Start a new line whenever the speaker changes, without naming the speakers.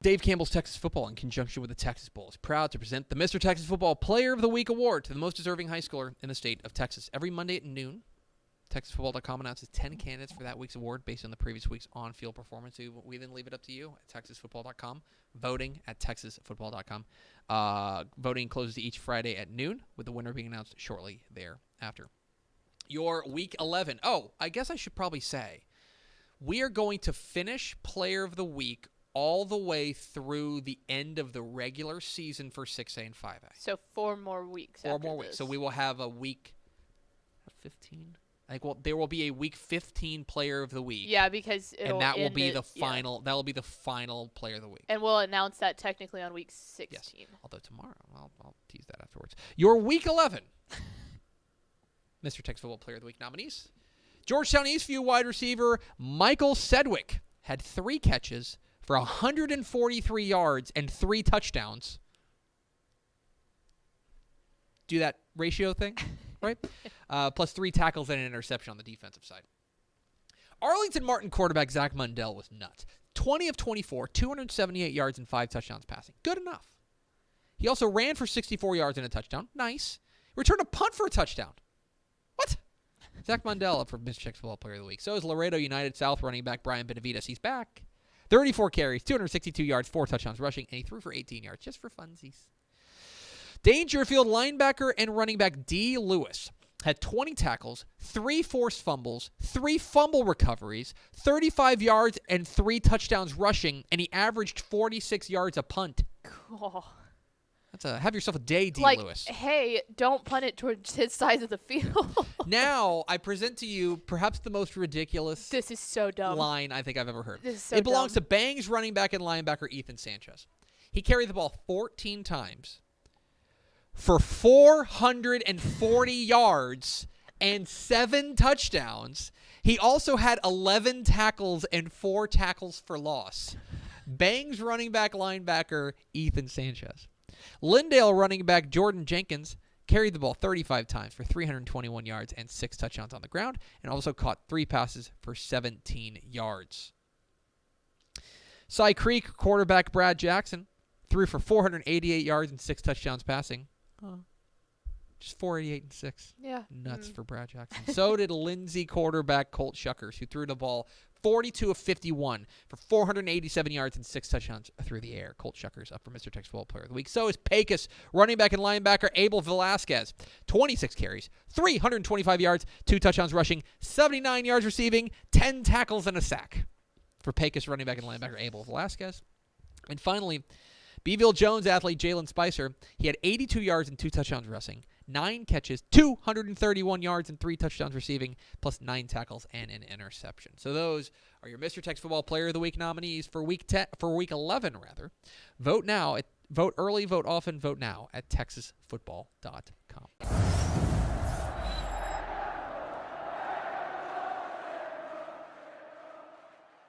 Dave Campbell's Texas Football, in conjunction with the Texas Bowl, is proud to present the Mr. Texas Football Player of the Week award to the most deserving high schooler in the state of Texas. Every Monday at noon, TexasFootball.com announces 10 candidates for that week's award based on the previous week's on-field performance. We then leave it up to you at TexasFootball.com, voting at TexasFootball.com. Voting closes each Friday at noon, with the winner being announced shortly thereafter. Your Week 11. Oh, I guess I should probably say, we are going to finish Player of the Week all the way through the end of the regular season for 6A and 5A.
So 4 more weeks.
4 more weeks. So we will have a week 15. There will be a week 15 Player of the Week.
Yeah, because
that will be the final. That will be the final Player of the Week.
And we'll announce that technically on week 16.
Yes. Although tomorrow, I'll tease that afterwards. Your Week 11, Mr. Texas Football Player of the Week nominees: Georgetown Eastview wide receiver Michael Sedwick had 3 catches for 143 yards and 3 touchdowns. Do that ratio thing, right? Plus 3 tackles and an interception on the defensive side. Arlington Martin quarterback Zach Mundell was nuts. 20 of 24, 278 yards and 5 touchdowns passing. Good enough. He also ran for 64 yards and a touchdown. Nice. Returned a punt for a touchdown. What? Zach Mundell up for Mr. Texas Football Player of the Week. So is Laredo United South running back Brian Benavides. He's back. 34 carries, 262 yards, 4 touchdowns rushing, and he threw for 18 yards just for funsies. Dangerfield linebacker and running back Dee Lewis had 20 tackles, 3 forced fumbles, 3 fumble recoveries, 35 yards, and 3 touchdowns rushing, and he averaged 46 yards a punt.
Cool.
Have yourself a day, Dee Lewis.
Hey, don't punt it towards his side of the field.
Now, I present to you perhaps the most ridiculous
this is so dumb.
line I think I've ever heard.
This is so
It belongs
dumb.
to Bangs running back and linebacker Ethan Sanchez. He carried the ball 14 times for 440 yards and 7 touchdowns. He also had 11 tackles and 4 tackles for loss. Bangs running back linebacker Ethan Sanchez. Lindale running back Jordan Jenkins carried the ball 35 times for 321 yards and 6 touchdowns on the ground, and also caught 3 passes for 17 yards. Cy Creek quarterback Brad Jackson threw for 488 yards and 6 touchdowns passing. Just 488 and 6.
Yeah.
Nuts for Brad Jackson. So did Lindsay quarterback Colt Shuckers, who threw the ball 42 of 51 for 487 yards and 6 touchdowns through the air. Colt Shuckers up for Mr. Texas Football Player of the Week. So is Pecos running back and linebacker Abel Velasquez. 26 carries, 325 yards, 2 touchdowns rushing, 79 yards receiving, 10 tackles and a sack for Pecos running back and linebacker Abel Velasquez. And finally, Beeville Jones athlete Jalen Spicer. He had 82 yards and 2 touchdowns rushing, 9 catches, 231 yards and 3 touchdowns receiving, plus 9 tackles and an interception. So those are your Mr. Texas Football Player of the Week nominees for week 11 rather. Vote now. Vote early, vote often, vote now at TexasFootball.com.